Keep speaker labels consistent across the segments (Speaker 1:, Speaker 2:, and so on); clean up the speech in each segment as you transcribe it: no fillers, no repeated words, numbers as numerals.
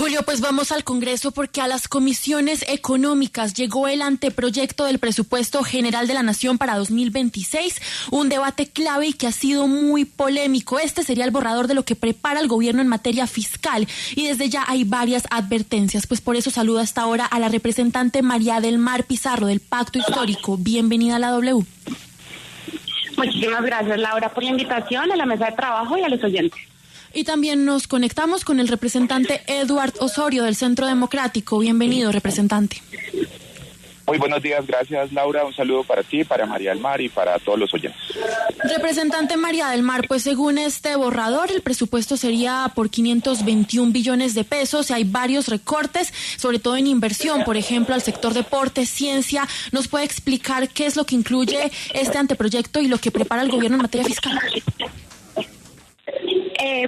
Speaker 1: Julio, pues vamos al Congreso porque a las comisiones económicas llegó el anteproyecto del presupuesto general de la Nación para 2026, un debate clave y que ha sido muy polémico. Este sería el borrador de lo que prepara el gobierno en materia fiscal y desde ya hay varias advertencias. Pues por eso saludo hasta ahora a la representante María del Mar Pizarro del Pacto Histórico. Bienvenida a la W.
Speaker 2: Muchísimas gracias, Laura, por la invitación a la mesa de trabajo y a los oyentes.
Speaker 1: Y también nos conectamos con el representante Eduard Osorio del Centro Democrático. Bienvenido, representante.
Speaker 3: Muy buenos días, gracias Laura, un saludo para ti, para María del Mar y para todos los oyentes.
Speaker 1: Representante María del Mar, pues según este borrador el presupuesto sería por 521 billones de pesos y hay varios recortes, sobre todo en inversión, por ejemplo al sector deporte, ciencia. ¿Nos puede explicar qué es lo que incluye este anteproyecto y lo que prepara el gobierno en materia fiscal?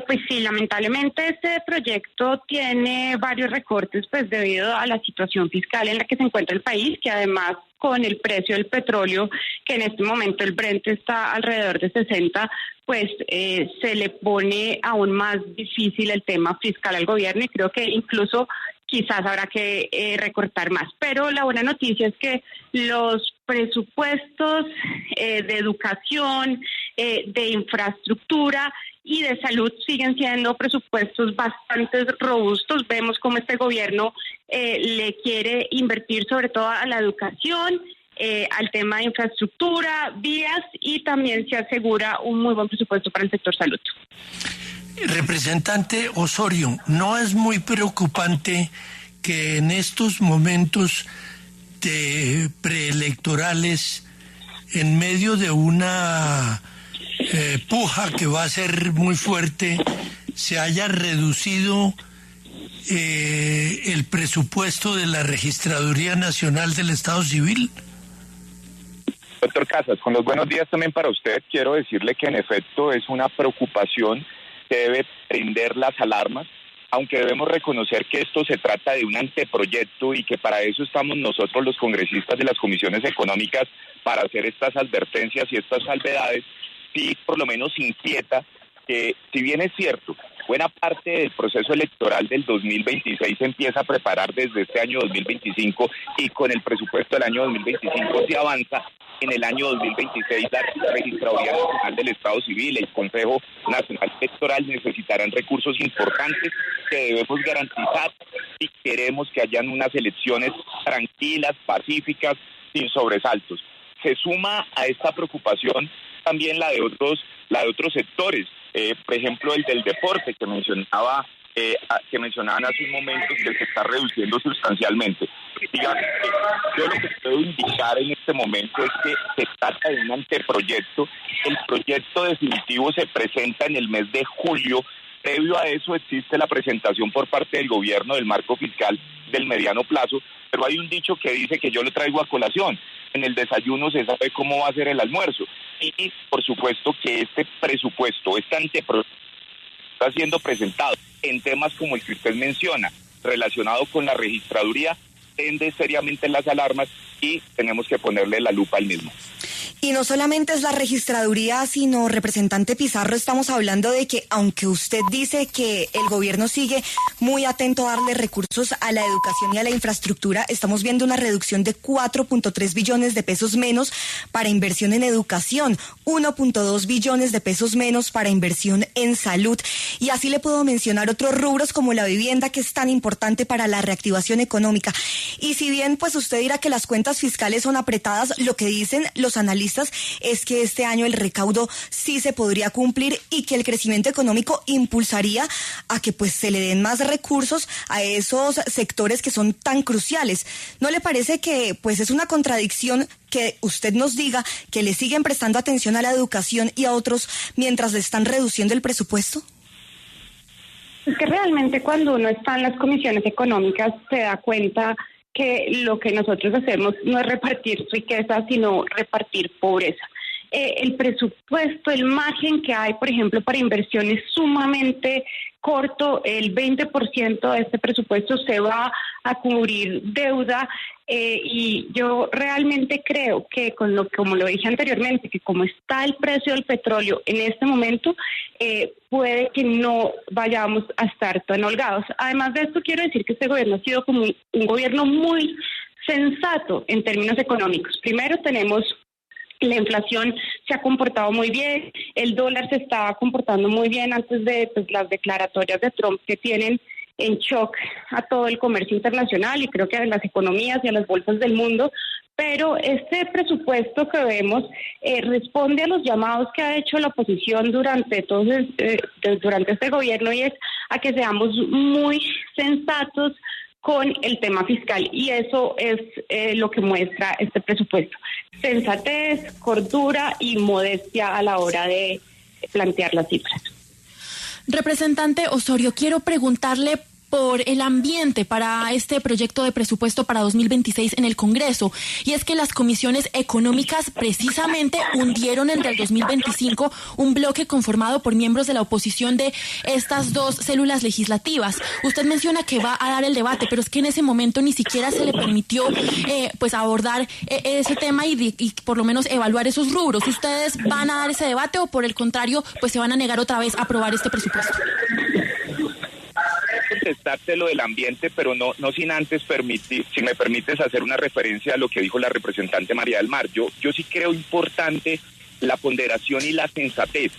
Speaker 2: Pues sí, lamentablemente este proyecto tiene varios recortes pues debido a la situación fiscal en la que se encuentra el país, que además con el precio del petróleo, que en este momento el Brent está alrededor de 60, pues se le pone aún más difícil el tema fiscal al gobierno y creo que incluso quizás habrá que recortar más. Pero la buena noticia es que los presupuestos de educación, de infraestructura y de salud siguen siendo presupuestos bastante robustos. Vemos cómo este gobierno le quiere invertir sobre todo a la educación, al tema de infraestructura, vías y también se asegura un muy buen presupuesto para el sector salud.
Speaker 4: Representante Osorio, ¿no es muy preocupante que en estos momentos de preelectorales, en medio de una puja que va a ser muy fuerte, se haya reducido el presupuesto de la Registraduría Nacional del Estado Civil?
Speaker 3: Doctor Casas, con los buenos días también para usted, quiero decirle que en efecto es una preocupación que debe prender las alarmas, aunque debemos reconocer que esto se trata de un anteproyecto y que para eso estamos nosotros los congresistas de las comisiones económicas para hacer estas advertencias y estas salvedades. Sí, por lo menos inquieta que, si bien es cierto, buena parte del proceso electoral del 2026 se empieza a preparar desde este año 2025 y con el presupuesto del año 2025 se avanza. En el año 2026 la Registraduría Nacional del Estado Civil, el Consejo Nacional Electoral necesitarán recursos importantes que debemos garantizar si queremos que hayan unas elecciones tranquilas, pacíficas, sin sobresaltos. Se suma a esta preocupación también la de otros sectores, por ejemplo el del deporte que mencionaban hace un momento, que se está reduciendo sustancialmente. Digamos que yo lo que puedo indicar en este momento es que se trata de un anteproyecto. El proyecto definitivo se presenta en el mes de julio. Previo a eso existe la presentación por parte del gobierno del marco fiscal del mediano plazo, pero hay un dicho que dice que yo lo traigo a colación. En el desayuno se sabe cómo va a ser el almuerzo. Y por supuesto que este presupuesto, este anteproyecto, está siendo presentado en temas como el que usted menciona, relacionado con la registraduría, prende seriamente las alarmas y tenemos que ponerle la lupa al mismo.
Speaker 5: Y no solamente es la registraduría, sino, representante Pizarro, estamos hablando de que, aunque usted dice que el gobierno sigue muy atento a darle recursos a la educación y a la infraestructura, estamos viendo una reducción de 4.3 billones de pesos menos para inversión en educación, 1.2 billones de pesos menos para inversión en salud. Y así le puedo mencionar otros rubros como la vivienda, que es tan importante para la reactivación económica. Y si bien pues usted dirá que las cuentas fiscales son apretadas, lo que dicen los analistas es que este año el recaudo sí se podría cumplir y que el crecimiento económico impulsaría a que pues se le den más recursos a esos sectores que son tan cruciales. ¿No le parece que pues es una contradicción que usted nos diga que le siguen prestando atención a la educación y a otros mientras le están reduciendo el presupuesto?
Speaker 2: Es que realmente cuando uno está en las comisiones económicas se da cuenta que lo que nosotros hacemos no es repartir riqueza, sino repartir pobreza. El presupuesto, el margen que hay, por ejemplo, para inversión es sumamente corto, el 20% de este presupuesto se va a cubrir deuda, y yo realmente creo que como lo dije anteriormente, que como está el precio del petróleo en este momento, puede que no vayamos a estar tan holgados. Además de esto, quiero decir que este gobierno ha sido como un gobierno muy sensato en términos económicos. Primero tenemos la inflación, se ha comportado muy bien, el dólar se estaba comportando muy bien antes de las declaratorias de Trump, que tienen en shock a todo el comercio internacional y creo que a las economías y a las bolsas del mundo. Pero este presupuesto que vemos responde a los llamados que ha hecho la oposición durante este gobierno, y es a que seamos muy sensatos con el tema fiscal, y eso es lo que muestra este presupuesto: sensatez, cordura y modestia a la hora de plantear las cifras.
Speaker 1: Representante Osorio, quiero preguntarle por el ambiente para este proyecto de presupuesto para 2026 en el Congreso. Y es que las comisiones económicas precisamente hundieron en el 2025 un bloque conformado por miembros de la oposición de estas dos células legislativas. Usted menciona que va a dar el debate, pero es que en ese momento ni siquiera se le permitió abordar ese tema y por lo menos evaluar esos rubros. ¿Ustedes van a dar ese debate o por el contrario pues se van a negar otra vez a aprobar este presupuesto?
Speaker 3: Contestarte lo del ambiente, pero no sin antes si me permites hacer una referencia a lo que dijo la representante María del Mar. Yo sí creo importante la ponderación y la sensatez.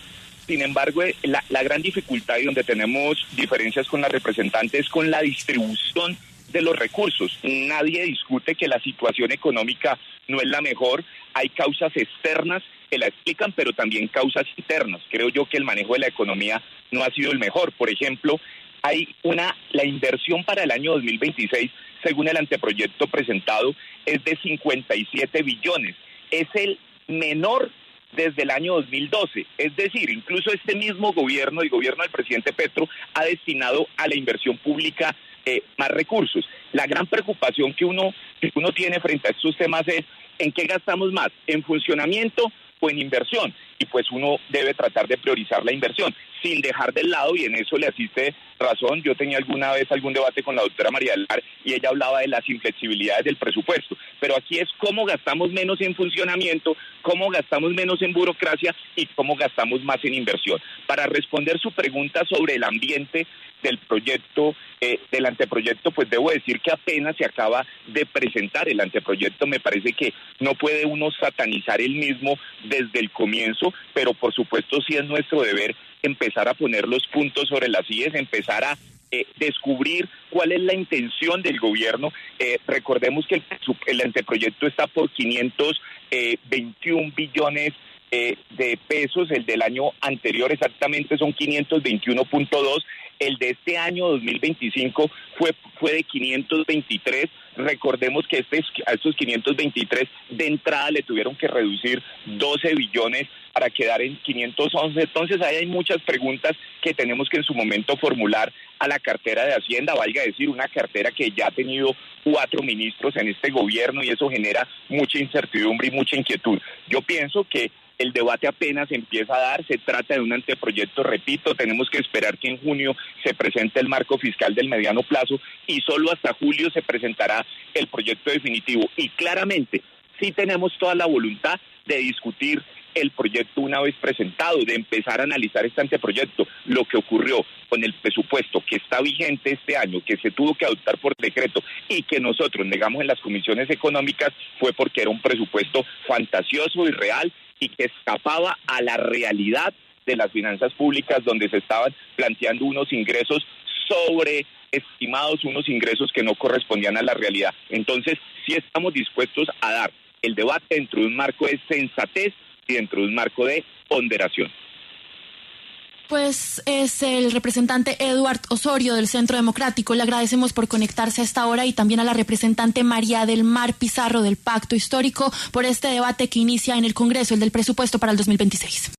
Speaker 3: Sin embargo, la gran dificultad y donde tenemos diferencias con la representante es con la distribución de los recursos. Nadie discute que la situación económica no es la mejor. Hay causas externas que la explican, pero también causas internas. Creo yo que el manejo de la economía no ha sido el mejor. Por ejemplo, la inversión para el año 2026, según el anteproyecto presentado, es de 57 billones. Es el menor desde el año 2012. Es decir, incluso este mismo gobierno, el gobierno del presidente Petro, ha destinado a la inversión pública más recursos. La gran preocupación que uno tiene frente a estos temas es ¿en qué gastamos más? ¿En funcionamiento o en inversión? Y pues uno debe tratar de priorizar la inversión, sin dejar de lado, y en eso le asiste razón. Yo tenía alguna vez algún debate con la doctora María del Mar y ella hablaba de las inflexibilidades del presupuesto, pero aquí es cómo gastamos menos en funcionamiento, cómo gastamos menos en burocracia y cómo gastamos más en inversión. Para responder su pregunta sobre el ambiente del proyecto, del anteproyecto, pues debo decir que apenas se acaba de presentar el anteproyecto. Me parece que no puede uno satanizar el mismo desde el comienzo, pero por supuesto sí es nuestro deber empezar a poner los puntos sobre las IES, empezar a descubrir cuál es la intención del gobierno. Recordemos que el anteproyecto está por 521 billones de pesos, el del año anterior exactamente son 521.2, el de este año 2025 fue de 523. Recordemos que a estos 523 de entrada le tuvieron que reducir 12 billones para quedar en 511. Entonces ahí hay muchas preguntas que tenemos que en su momento formular a la cartera de Hacienda, valga decir, una cartera que ya ha tenido 4 ministros en este gobierno, y eso genera mucha incertidumbre y mucha inquietud. Yo pienso que el debate apenas empieza a dar, se trata de un anteproyecto, repito, tenemos que esperar que en junio se presente el marco fiscal del mediano plazo y solo hasta julio se presentará el proyecto definitivo. Y claramente sí tenemos toda la voluntad de discutir el proyecto una vez presentado, de empezar a analizar este anteproyecto. Lo que ocurrió con el presupuesto que está vigente este año, que se tuvo que adoptar por decreto y que nosotros negamos en las comisiones económicas, fue porque era un presupuesto fantasioso, irreal y que escapaba a la realidad de las finanzas públicas, donde se estaban planteando unos ingresos sobreestimados, unos ingresos que no correspondían a la realidad. Entonces, sí estamos dispuestos a dar el debate dentro de un marco de sensatez y dentro de un marco de ponderación.
Speaker 1: Pues es el representante Eduard Osorio del Centro Democrático. Le agradecemos por conectarse a esta hora, y también a la representante María del Mar Pizarro del Pacto Histórico por este debate que inicia en el Congreso, el del presupuesto para el 2026.